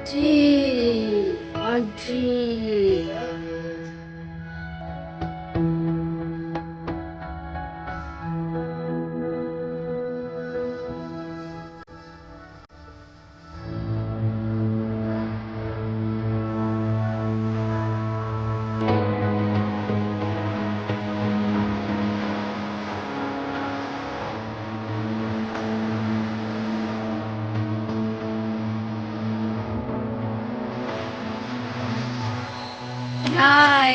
जी, हाँ जी। हाय।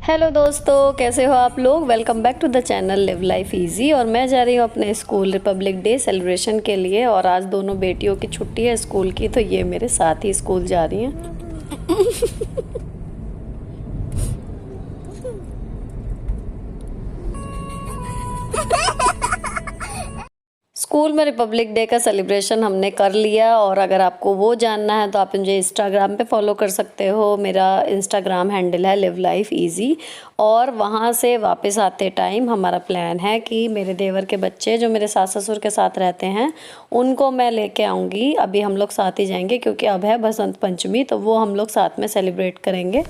हेलो दोस्तों, कैसे हो आप लोग। Welcome back to the channel live life easy. और मैं जा रही हूँ अपने स्कूल रिपब्लिक डे सेलिब्रेशन के लिए। और आज दोनों बेटियों की छुट्टी है स्कूल की, तो ये मेरे साथ ही स्कूल जा रही हैं। स्कूल में रिपब्लिक डे का सेलिब्रेशन हमने कर लिया। और अगर आपको वो जानना है तो आप मुझे इंस्टाग्राम पे फॉलो कर सकते हो। मेरा इंस्टाग्राम हैंडल है लिव लाइफ इजी। और वहाँ से वापस आते टाइम हमारा प्लान है कि मेरे देवर के बच्चे जो मेरे सास ससुर के साथ रहते हैं उनको मैं लेके आऊँगी। अभी हम लोग साथ ही जाएंगे क्योंकि अब है बसंत पंचमी, तो वो हम लोग साथ में सेलिब्रेट करेंगे।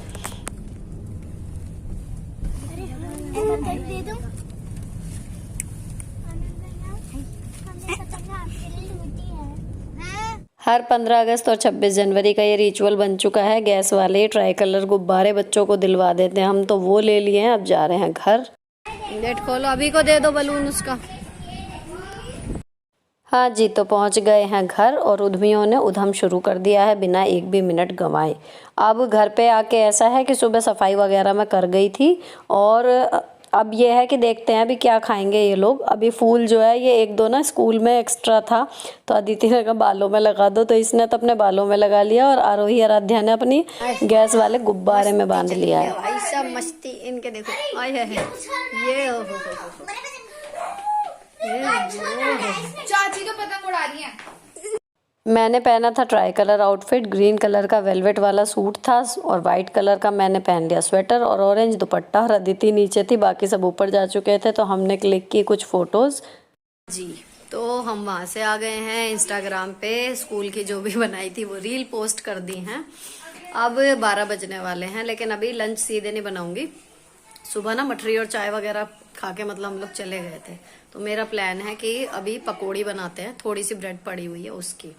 हर 15 अगस्त और 26 जनवरी का ये रिचुअल बन चुका है। गैस वाले ट्राई कलर गुब्बारे बच्चों को दिलवा देते हैं हम, तो वो ले लिए हैं। अब जा रहे हैं घर। गेट खोलो, अभी को दे दो बलून उसका। हाँ जी, तो पहुंच गए हैं घर और उद्यमियों ने उधम शुरू कर दिया है बिना एक भी मिनट गंवाए। अब घर पे आके ऐसा है कि सुबह सफाई वगैरह मैं कर गई थी। और अब ये है कि देखते हैं अभी क्या खाएंगे ये लोग। अभी फूल जो है ये एक दो ना स्कूल में एक्स्ट्रा था, तो अदिति ने कहा बालों में लगा दो, तो इसने तो अपने बालों में लगा लिया और आरोही आराध्या ने अपनी गैस वाले गुब्बारे में बांध लिया है। भाई सब मस्ती इनके देखो। आए है ये हो चाची तो पतंग उड़ा रही है। मैंने पहना था try colour outfit. Green colour का वेलवेट वाला सूट था और वाइट कलर का मैंने पहन लिया स्वेटर और ऑरेंज दुपट्टा। और अदिति नीचे थी, बाकी सब ऊपर जा चुके थे, तो हमने क्लिक की कुछ फोटोज जी। तो हम वहाँ से आ गए हैं। इंस्टाग्राम पे स्कूल की जो भी बनाई थी वो रील पोस्ट कर दी हैं। अब 12 बजने वाले हैं, लेकिन अभी लंच सीधे नहीं बनाऊंगी। सुबह ना मठरी और चाय वगैरह खा के मतलब हम लोग चले गए थे, तो मेरा प्लान है कि अभी पकोड़ी बनाते हैं। थोड़ी सी ब्रेड पड़ी हुई है उसकी।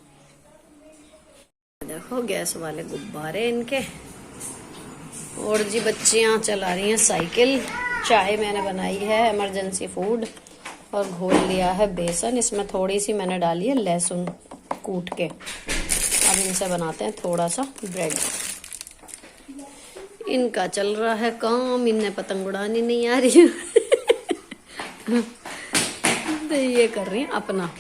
देखो गैस वाले गुब्बारे इनके। और जी बच्चियां चला रही हैं साइकिल। चाय मैंने बनाई है इमरजेंसी फूड और घोल लिया है बेसन। इसमें थोड़ी सी मैंने डाली है लहसुन कूट के। अब इनसे बनाते हैं थोड़ा सा ब्रेड। इनका चल रहा है काम, इन्हें पतंग उड़ानी नहीं आ रही है। तो ये कर रही हैं अपना।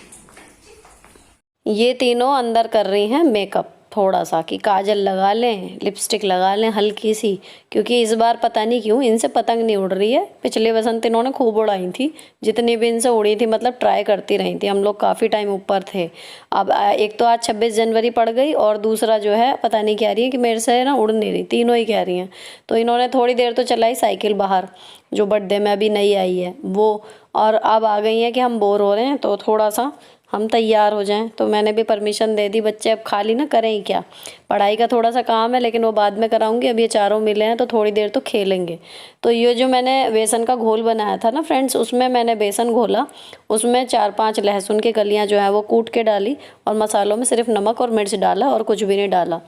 ये तीनों अंदर कर रही हैं मेकअप थोड़ा सा, कि काजल लगा लें, लिपस्टिक लगा लें हल्की सी, क्योंकि इस बार पता नहीं क्यों इनसे पतंग नहीं उड़ रही है। पिछले बसंत इन्होंने खूब उड़ाई थी, जितनी भी इनसे उड़ी थी, मतलब ट्राई करती रही थी। हम लोग काफ़ी टाइम ऊपर थे। अब एक तो आज 26 जनवरी पड़ गई और दूसरा जो है पता नहीं कह रही है कि मेरे से ना उड़ नहीं रही, तीनों ही कह रही हैं। तो इन्होंने थोड़ी देर तो चलाई साइकिल बाहर, जो बर्थडे में अभी नई आई है वो। और अब आ गई है कि हम बोर हो रहे हैं तो थोड़ा सा हम तैयार हो जाएं। तो मैंने भी परमिशन दे दी। बच्चे अब खाली ना करें ही क्या, पढ़ाई का थोड़ा सा काम है लेकिन वो बाद में कराऊंगी। अब ये चारों मिले हैं तो थोड़ी देर तो खेलेंगे। तो ये जो मैंने बेसन का घोल बनाया था ना फ्रेंड्स, उसमें मैंने बेसन घोला, उसमें 4-5 लहसुन की कलियां जो है वो कूट के डाली और मसालों में सिर्फ नमक और मिर्च डाला और कुछ भी नहीं डाला।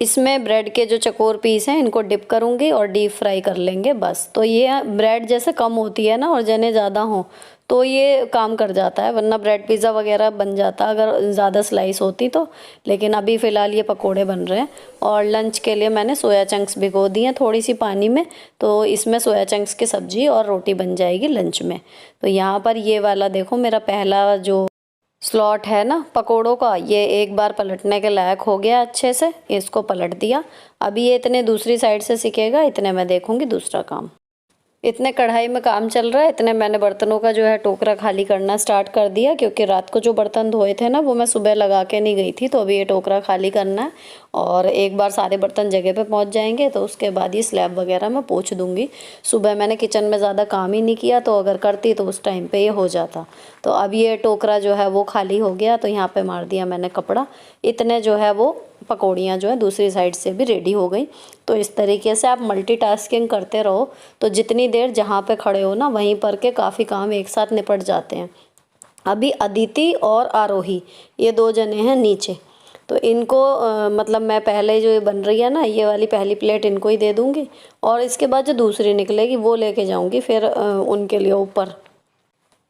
इसमें ब्रेड के जो चकोर पीस हैं इनको डिप करूँगी और डीप फ्राई कर लेंगे बस। तो ये ब्रेड जैसे कम होती है ना और जने ज़्यादा हों तो ये काम कर जाता है, वरना ब्रेड पिज़्ज़ा वगैरह बन जाता अगर ज़्यादा स्लाइस होती तो। लेकिन अभी फ़िलहाल ये पकोड़े बन रहे हैं। और लंच के लिए मैंने सोया चंक्स भिगो दी हैं थोड़ी सी पानी में, तो इसमें सोया चंक्स की सब्ज़ी और रोटी बन जाएगी लंच में। तो यहाँ पर ये वाला देखो मेरा पहला जो स्लॉट है ना पकोड़ों का, ये एक बार पलटने के लायक हो गया अच्छे से। इसको पलट दिया। अभी ये इतने दूसरी साइड से सिकेगा, इतने मैं देखूंगी दूसरा काम। इतने कढ़ाई में काम चल रहा है, इतने मैंने बर्तनों का जो है टोकरा खाली करना स्टार्ट कर दिया, क्योंकि रात को जो बर्तन धोए थे ना वो मैं सुबह लगा के नहीं गई थी। तो अभी ये टोकरा खाली करना है और एक बार सारे बर्तन जगह पे पहुंच जाएंगे तो उसके बाद ये स्लैब वगैरह मैं पोंछ दूंगी। सुबह मैंने किचन में ज़्यादा काम ही नहीं किया, तो अगर करती तो उस टाइम पे ये हो जाता। तो अब ये टोकरा जो है वो खाली हो गया, तो यहाँ पे मार दिया मैंने कपड़ा। इतने जो है वो पकौड़ियाँ जो है दूसरी साइड से भी रेडी हो गई। तो इस तरीके से आप मल्टीटास्किंग करते रहो, तो जितनी देर जहाँ पे खड़े हो ना वहीं पर के काफ़ी काम एक साथ निपट जाते हैं। अभी अदिति और आरोही ये 2 जने हैं नीचे, तो इनको मतलब मैं पहले जो ये बन रही है ना ये वाली पहली प्लेट इनको ही दे दूँगी, और इसके बाद जो दूसरी निकलेगी वो लेके जाऊँगी फिर उनके लिए ऊपर।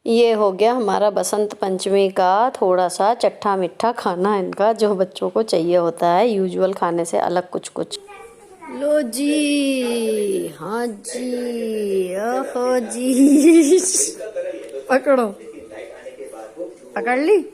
ये हो गया हमारा बसंत पंचमी का थोड़ा सा चट्टा मीठा खाना इनका, जो बच्चों को चाहिए होता है यूजुअल खाने से अलग कुछ कुछ। लो जी, हाँ जी, ओहो जी, पकड़ो, पकड़ ली।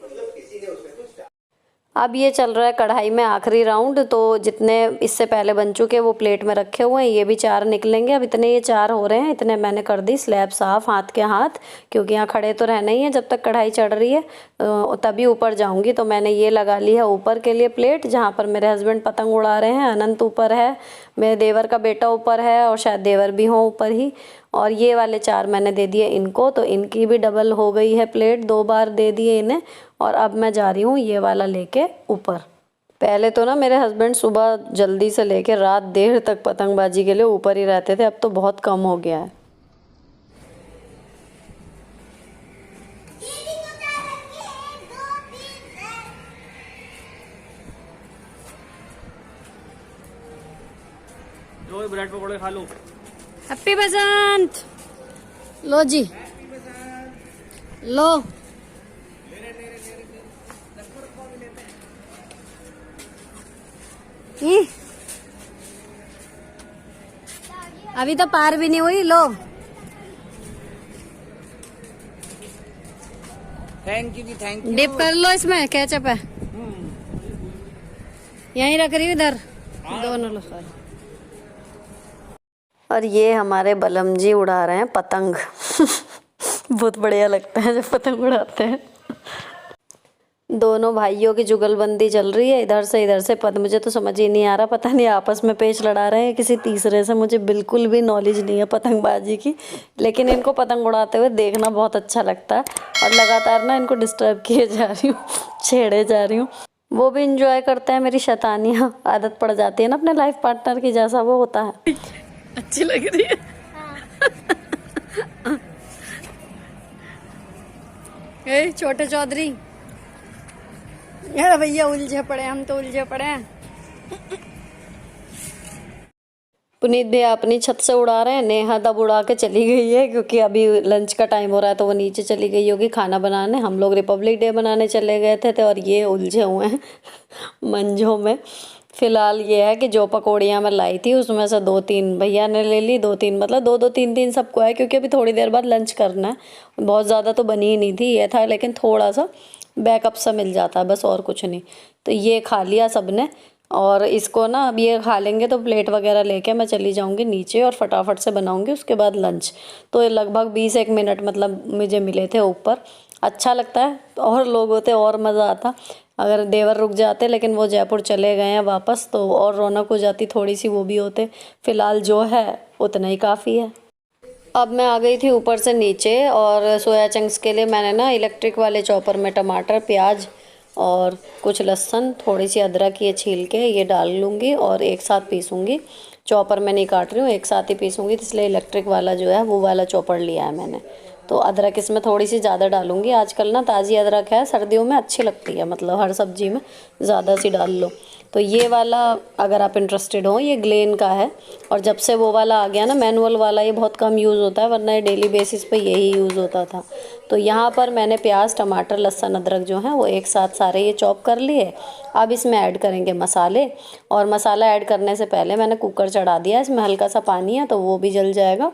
अब ये चल रहा है कढ़ाई में आखिरी राउंड, तो जितने इससे पहले बन चुके वो प्लेट में रखे हुए हैं, ये भी 4 निकलेंगे। अब इतने ये 4 हो रहे हैं, इतने मैंने कर दी स्लैब साफ हाथ के हाथ, क्योंकि यहाँ खड़े तो रहना ही है जब तक कढ़ाई चढ़ रही है, तभी ऊपर जाऊँगी। तो मैंने ये लगा ली है ऊपर के लिए प्लेट, जहाँ पर मेरे हस्बैंड पतंग उड़ा रहे हैं। अनंत ऊपर है, मेरे देवर का बेटा ऊपर है, और शायद देवर भी हों ऊपर ही। और ये वाले 4 मैंने दे दिए इनको, तो इनकी भी डबल हो गई है प्लेट, 2 बार दे दिए इन्हें। और अब मैं जा रही हूँ ये वाला लेके ऊपर। पहले तो ना मेरे हस्बैंड सुबह जल्दी से लेके रात देर तक पतंगबाजी के लिए ऊपर ही रहते थे, अब तो बहुत कम हो गया है। जो ब्रेड पकौड़े खा लो। हैप्पी बसंत। लो जी, लो। अभी तो पार भी नहीं हुई, लो। Thank you ji, thank you. Dip कर लो इसमें, केचप है यहीं रख रही हूँ इधर, दोनों लो। और ये हमारे बलम जी उड़ा रहे हैं पतंग बहुत बढ़िया लगता है जब पतंग उड़ाते हैं। दोनों भाइयों की जुगलबंदी चल रही है, इधर से पता मुझे तो समझ ही नहीं आ रहा, पता नहीं आपस में पेच लड़ा रहे हैं किसी तीसरे से। मुझे बिल्कुल भी नॉलेज नहीं है पतंगबाजी की, लेकिन इनको पतंग उड़ाते हुए देखना बहुत अच्छा लगता है। और लगातार ना इनको डिस्टर्ब किए जा रही हूँ, छेड़े जा रही हूँ। वो भी इंजॉय करते हैं मेरी शैतानियाँ, आदत पड़ जाती है ना अपने लाइफ पार्टनर की, जैसा वो होता है। अच्छी लग रही है। ए छोटे चौधरी, यार भैया उलझे पड़े, हम तो उलझे पड़े हैं। पुनीत भैया अपनी छत से उड़ा रहे हैं, नेहा तब उड़ा के चली गई है क्योंकि अभी लंच का टाइम हो रहा है, तो वो नीचे चली गई होगी खाना बनाने। हम लोग रिपब्लिक डे बनाने चले गए थे और ये उलझे हुए हैं मंजों में। फिलहाल ये है कि जो पकौड़ियाँ मैं लाई थी उसमें से 2-3 भैया ने ले ली, 2-3 मतलब 2-2 3-3 सबको है, क्योंकि अभी थोड़ी देर बाद लंच करना है। बहुत ज़्यादा तो बनी ही नहीं थी, ये था लेकिन थोड़ा सा बैकअप सा मिल जाता है बस, और कुछ नहीं। तो ये खा लिया सबने, और इसको ना अब ये खा लेंगे तो प्लेट वगैरह लेके मैं चली जाऊंगी नीचे और फटाफट से बनाऊंगी उसके बाद लंच। तो लगभग 20-1 मिनट मतलब मुझे मिले थे ऊपर। अच्छा लगता है, और लोग होते और मज़ा आता। अगर देवर रुक जाते, लेकिन वो जयपुर चले गए हैं वापस, तो और रौनक हो जाती थोड़ी सी, वो भी होते। फ़िलहाल जो है उतना ही काफ़ी है। अब मैं आ गई थी ऊपर से नीचे, और सोया चंक्स के लिए मैंने ना इलेक्ट्रिक वाले चॉपर में टमाटर, प्याज और कुछ लहसुन, थोड़ी सी अदरक ये छील के ये डाल लूँगी और एक साथ पीसूँगी। चॉपर में नहीं काट रही हूँ, एक साथ ही पीसूँगी, इसलिए इलेक्ट्रिक वाला जो है वो वाला चॉपर लिया है मैंने। तो अदरक इसमें थोड़ी सी ज़्यादा डालूँगी। आजकल ना ताज़ी अदरक है, सर्दियों में अच्छी लगती है, मतलब हर सब्ज़ी में ज़्यादा सी डाल लो। तो ये वाला अगर आप इंटरेस्टेड हो, ये ग्लेन का है, और जब से वो वाला आ गया ना मैनुअल वाला, ये बहुत कम यूज़ होता है, वरना ये डेली बेसिस पे यही यूज़ होता था। तो यहाँ पर मैंने प्याज, टमाटर, लहसुन, अदरक जो है वो एक साथ सारे ये चॉप कर लिए। अब इसमें ऐड करेंगे मसाले, और मसाला ऐड करने से पहले मैंने कुकर चढ़ा दिया, इसमें हल्का सा पानी है तो वो भी जल जाएगा।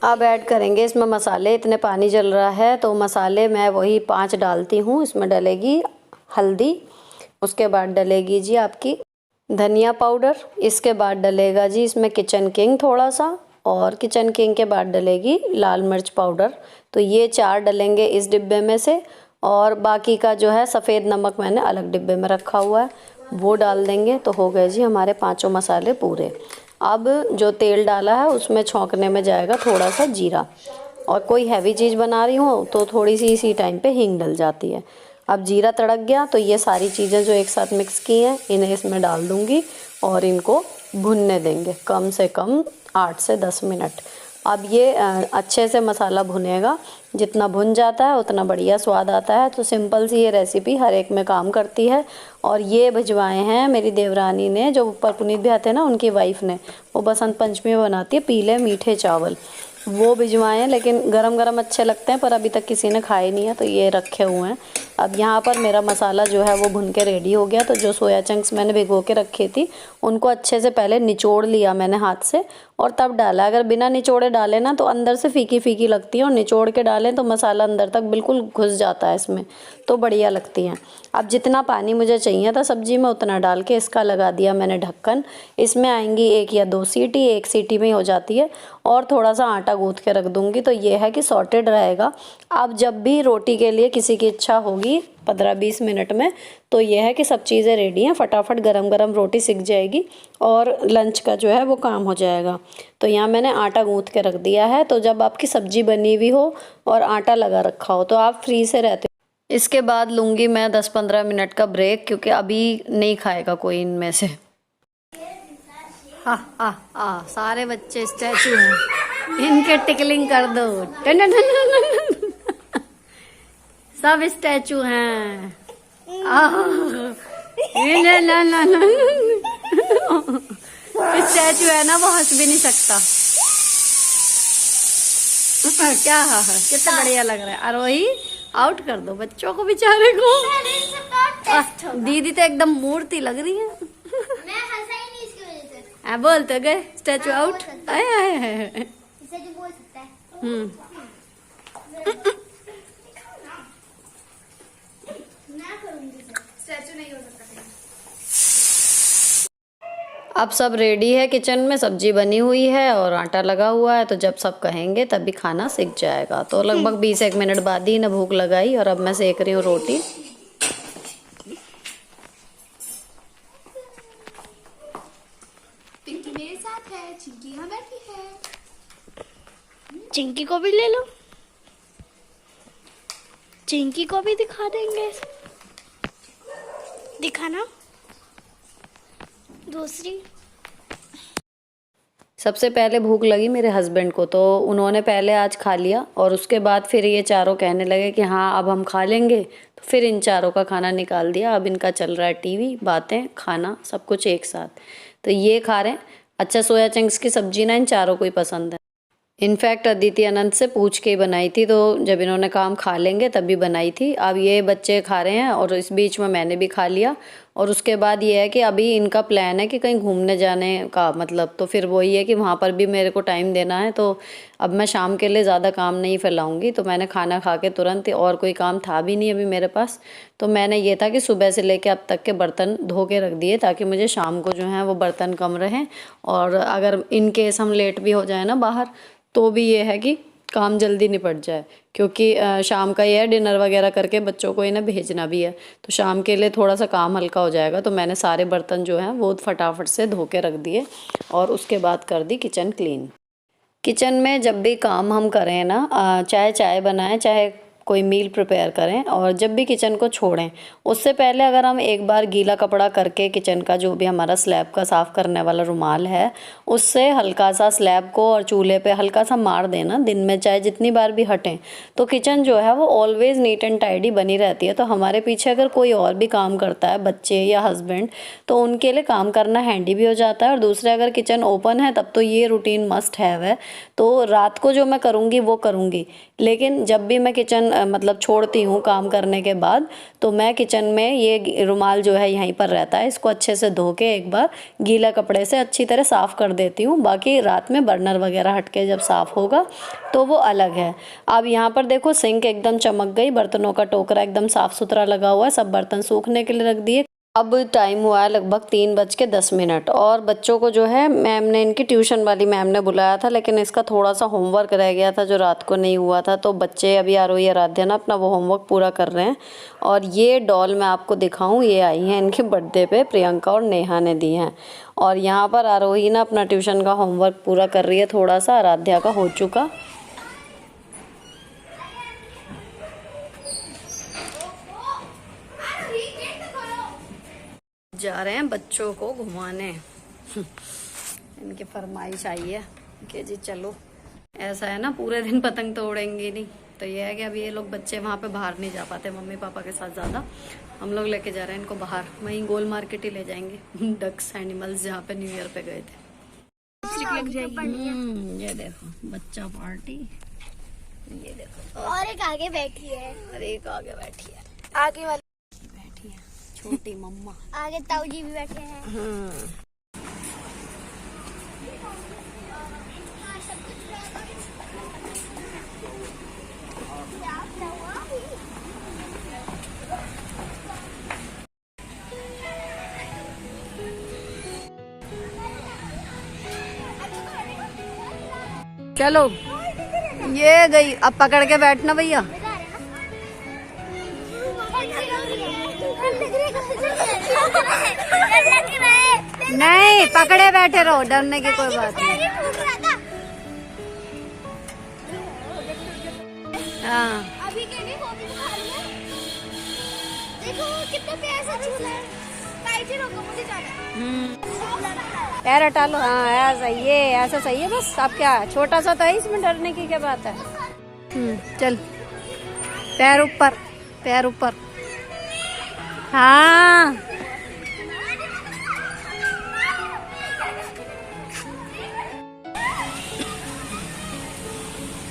अब ऐड करेंगे इसमें मसाले, इतने पानी जल रहा है तो मसाले मैं वही 5 डालती हूँ। इसमें डलेगी हल्दी, उसके बाद डलेगी जी आपकी धनिया पाउडर, इसके बाद डलेगा जी इसमें किचन किंग थोड़ा सा, और किचन किंग के बाद डलेगी लाल मिर्च पाउडर। तो ये 4 डलेंगे इस डिब्बे में से, और बाकी का जो है सफ़ेद नमक मैंने अलग डिब्बे में रखा हुआ है, वो डाल देंगे। तो हो गए जी हमारे 5 मसाले पूरे। अब जो तेल डाला है उसमें छौंकने में जाएगा थोड़ा सा जीरा, और कोई हैवी चीज़ बना रही हूँ तो थोड़ी सी इसी टाइम पे हींग डल जाती है। अब जीरा तड़क गया तो ये सारी चीज़ें जो एक साथ मिक्स की हैं इन्हें इसमें डाल दूँगी और इनको भुनने देंगे कम से कम 8 से 10 मिनट। अब ये अच्छे से मसाला भुनेगा, जितना भुन जाता है उतना बढ़िया स्वाद आता है। तो सिंपल सी ये रेसिपी हर एक में काम करती है। और ये भिजवाए हैं मेरी देवरानी ने, जो ऊपर पुनीत भी आते हैं ना उनकी वाइफ ने, वो बसंत पंचमी में बनाती है पीले मीठे चावल, वो भिजवाए हैं। लेकिन गरम गरम अच्छे लगते हैं, पर अभी तक किसी ने खाए नहीं है तो ये रखे हुए हैं। अब यहाँ पर मेरा मसाला जो है वो भुन के रेडी हो गया। तो जो सोया चंक्स मैंने भिगो के रखी थी उनको अच्छे से पहले निचोड़ लिया मैंने हाथ से, और तब डाला। अगर बिना निचोड़े डालें ना तो अंदर से फीकी फीकी लगती है, और निचोड़ के डालें तो मसाला अंदर तक बिल्कुल घुस जाता है इसमें, तो बढ़िया लगती हैं। अब जितना पानी मुझे चाहिए था सब्जी में उतना डाल के इसका लगा दिया मैंने ढक्कन। इसमें आएंगी 1 या 2 सीटी, 1 सीटी में ही हो जाती है। और थोड़ा सा आटा गूँथ के रख दूँगी, तो ये है कि सॉर्टेड रहेगा। अब जब भी रोटी के लिए किसी की इच्छा होगी 15-20 मिनट में, तो ये है कि सब चीज़ें रेडी हैं, फटाफट गरम गरम रोटी सिक जाएगी और लंच का जो है वो काम हो जाएगा। तो यहाँ मैंने आटा गूँथ के रख दिया है। तो जब आपकी सब्जी बनी हुई हो और आटा लगा रखा हो तो आप फ्री से रहते हो। इसके बाद लूँगी मैं 10-15 मिनट का ब्रेक, क्योंकि अभी नहीं खाएगा कोई इनमें से। सारे बच्चे स्टैचू हैं, इनके टिकलिंग कर दो। सब स्टैचू हैं। स्टैचू है ना, वो हंस भी नहीं सकता। क्या कितना बढ़िया लग रहा है। आरोही आउट कर दो बच्चों को बेचारे को। दीदी तो एकदम मूर्ति लग रही है। बोलते गए स्टैचू आउट। अब सब रेडी है, किचन में सब्जी बनी हुई है और आटा लगा हुआ है। तो जब सब कहेंगे तभी खाना सिक जाएगा। तो लगभग 20 मिनट बाद ही ना भूख लगाई, और अब मैं सेक रही हूँ रोटी। पिंकी मेरे साथ है, चिंकी यहाँ बैठी है। चिंकी को भी ले लो, चिंकी को भी दिखा देंगे। दिखाना दूसरी। सबसे पहले भूख लगी मेरे हस्बैंड को, तो उन्होंने पहले आज खा लिया, और उसके बाद फिर ये चारों कहने लगे कि हाँ अब हम खा लेंगे। तो फिर इन चारों का खाना निकाल दिया। अब इनका चल रहा है टीवी, बातें, खाना, सब कुछ एक साथ। तो ये खा रहे हैं। अच्छा, सोया चंक्स की सब्जी ना इन चारों को ही पसंद है। इनफैक्ट अदिति अनंत से पूछ के ही बनाई थी, तो जब इन्होंने कहा हम खा लेंगे तभी बनाई थी। अब ये बच्चे खा रहे हैं और इस बीच में मैंने भी खा लिया। और उसके बाद ये है कि अभी इनका प्लान है कि कहीं घूमने जाने का, मतलब तो फिर वही है कि वहाँ पर भी मेरे को टाइम देना है। तो अब मैं शाम के लिए ज़्यादा काम नहीं फैलाऊँगी। तो मैंने खाना खा के तुरंत, और कोई काम था भी नहीं अभी मेरे पास, तो मैंने ये था कि सुबह से लेके अब तक के बर्तन धो के रख दिए, ताकि मुझे शाम को जो है वो बर्तन कम रहें। और अगर इन केस हम लेट भी हो जाए ना बाहर, तो भी ये है कि काम जल्दी निपट जाए, क्योंकि शाम का ये है डिनर वगैरह करके बच्चों को इन्हें भेजना भी है। तो शाम के लिए थोड़ा सा काम हल्का हो जाएगा। तो मैंने सारे बर्तन जो हैं वो फटाफट से धो के रख दिए, और उसके बाद कर दी किचन क्लीन। किचन में जब भी काम हम करें ना, चाहे चाय बनाएं, चाहे कोई मील प्रिपेयर करें, और जब भी किचन को छोड़ें उससे पहले अगर हम एक बार गीला कपड़ा करके किचन का जो भी हमारा स्लैब का साफ़ करने वाला रुमाल है उससे हल्का सा स्लैब को और चूल्हे पे हल्का सा मार देना दिन में, चाहे जितनी बार भी हटें, तो किचन जो है वो ऑलवेज़ नीट एंड टाइडी बनी रहती है। तो हमारे पीछे अगर कोई और भी काम करता है, बच्चे या हस्बैंड, तो उनके लिए काम करना हैंडी भी हो जाता है। और दूसरे अगर किचन ओपन है तब तो ये रूटीन मस्ट हैव है। तो रात को जो मैं करूँगी वो करूँगी, लेकिन जब भी मैं किचन मतलब छोड़ती हूँ काम करने के बाद, तो मैं किचन में ये रुमाल जो है यहीं पर रहता है, इसको अच्छे से धो के एक बार गीला कपड़े से अच्छी तरह साफ़ कर देती हूँ। बाकी रात में बर्नर वगैरह हट के जब साफ़ होगा तो वो अलग है। अब यहाँ पर देखो सिंक एकदम चमक गई, बर्तनों का टोकरा एकदम साफ़ सुथरा लगा हुआ है, सब बर्तन सूखने के लिए रख दिए। अब टाइम हुआ है लगभग 3:10 और बच्चों को जो है मैम ने, इनकी ट्यूशन वाली मैम ने बुलाया था, लेकिन इसका थोड़ा सा होमवर्क रह गया था जो रात को नहीं हुआ था। तो बच्चे अभी आरोही आराध्या ना अपना वो होमवर्क पूरा कर रहे हैं। और ये डॉल मैं आपको दिखाऊं, ये आई हैं इनके बर्थडे पे, प्रियंका और नेहा ने दी हैं। और यहाँ पर आरोही ना अपना ट्यूशन का होमवर्क पूरा कर रही है, थोड़ा सा आराध्या का हो चुका। जा रहे हैं बच्चों को घुमाने। इनकी फरमाइश आई है कि जी चलो। ऐसा है ना, पूरे दिन पतंग तो उड़ेंगे नहीं, तो ये है कि अभी ये लोग बच्चे वहाँ पे बाहर नहीं जा पाते मम्मी पापा के साथ ज़्यादा। हम लोग लेके जा रहे हैं इनको बाहर, वहीं गोल मार्केट ही ले जाएंगे। डक्स एनिमल्स जहाँ पे न्यू ईयर पे गए थे। ये देखो बच्चा पार्टी, ये देखो। और एक आगे बैठी है, और एक आगे बैठी है, आगे वाली बैठी है छोटी मम्मा। आगे ताऊ जी भी बैठे हैं। चलो ये गई, अब पकड़ के बैठना भैया। नहीं, पकड़े बैठे रहो, डरने की कोई बात नहीं। हाँ अभी के लिए वो भी खा लिया। देखो कितना प्यारा सा झूला है। काइट रोको, मुझे जाना है। पैर हटा लो। हाँ ऐसा, ये ऐसा सही है बस। अब क्या छोटा सा तो है, इसमें डरने की क्या बात है। चल पैर ऊपर, पैर ऊपर। हाँ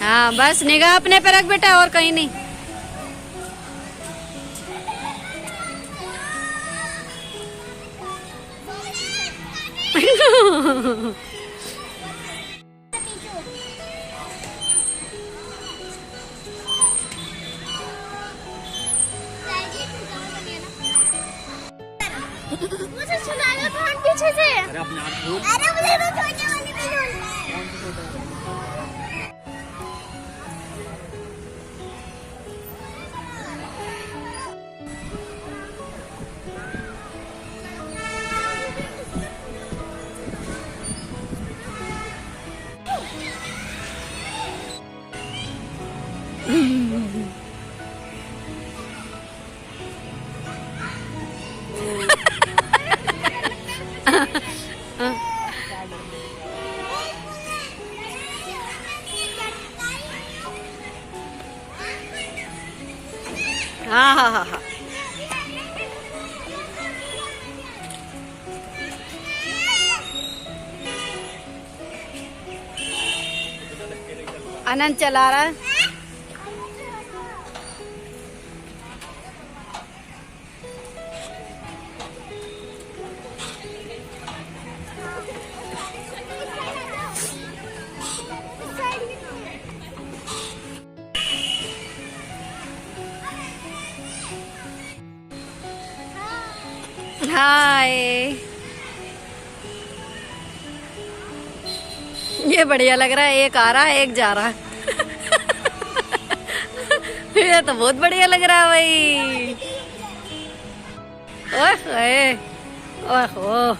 हाँ बस निगाह अपने पे रख बेटा, और कहीं नहीं। मुझे सुना लो थोड़ा पीछे से। अरे अपने आप को अरे मुझे तो छोटे वाली भी झूलना है। हाँ हाँ हाँ हाँ। आनंद चला रहा है। हाय, ये बढ़िया लग रहा है। एक आ रहा है, एक जा रहा है। ये तो बहुत बढ़िया लग रहा है भाई। ओए ओहो,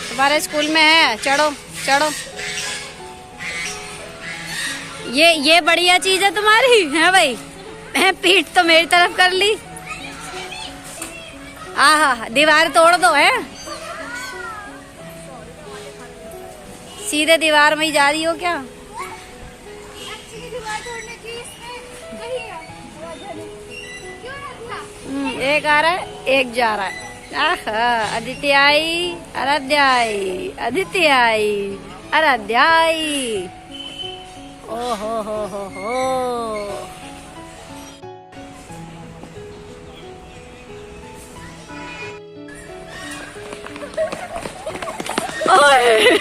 तुम्हारे स्कूल में है, चढ़ो चढ़ो। ये बढ़िया चीज है तुम्हारी, है भाई। पीठ तो मेरी तरफ कर ली। हाँ दीवार तोड़ दो है, सीधे दीवार में ही जा रही हो क्या। एक आ रहा है, एक जा रहा है। आहा, अदिति आई, आराध्या आई, अदिति आई, आराध्या आई। ओ हो। ओए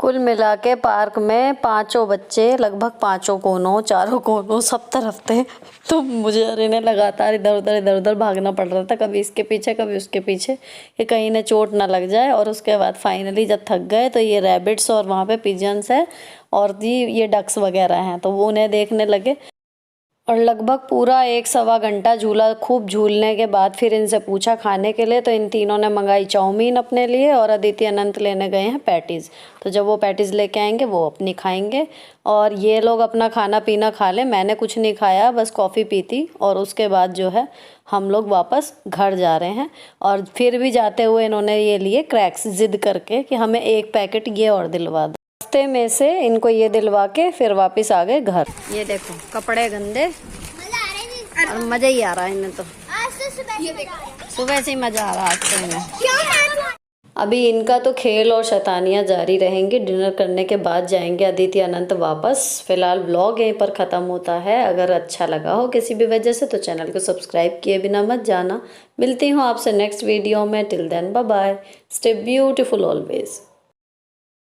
कुल मिला के पार्क में पांचों बच्चे, लगभग पांचों कोनों, चारों कोनों, सब तरफ थे। तो मुझे और इन्हें लगातार इधर उधर भागना पड़ रहा था, कभी इसके पीछे कभी उसके पीछे, कि कहीं इन्हें चोट ना लग जाए। और उसके बाद फाइनली जब थक गए तो ये रैबिट्स और वहाँ पे पिजन्स है और ये डक्स वगैरह हैं, तो वो उन्हें देखने लगे। और लगभग पूरा 1-1.25 घंटा झूला। खूब झूलने के बाद फिर इनसे पूछा खाने के लिए, तो इन तीनों ने मंगाई चाउमीन अपने लिए और अदिति अनंत लेने गए हैं पैटीज़। तो जब वो पैटीज़ लेके आएंगे वो अपनी खाएंगे और ये लोग अपना खाना पीना खा लें। मैंने कुछ नहीं खाया, बस कॉफ़ी पी थी। और उसके बाद जो है हम लोग वापस घर जा रहे हैं। और फिर भी जाते हुए इन्होंने ये लिए क्रैक्स, ज़िद करके कि हमें 1 पैकेट ये और दिलवा दो। रास्ते में से इनको ये दिलवा के फिर वापस आ गए घर। ये देखो कपड़े गंदे मजा आ रहा है और मज़ा ही आ रहा है इन्हें तो। आज तो सुबह से ही मज़ा आ रहा है आज तो इन्हें। क्यों? अभी इनका तो खेल और शैतानियाँ जारी रहेंगी। डिनर करने के बाद जाएंगे अदिति अनंत वापस। फिलहाल व्लॉग यहीं पर ख़त्म होता है। अगर अच्छा लगा हो किसी भी वजह से तो चैनल को सब्सक्राइब किए बिना मत जाना। मिलती हूँ आपसे नेक्स्ट वीडियो में। Till then bye bye, stay beautiful always.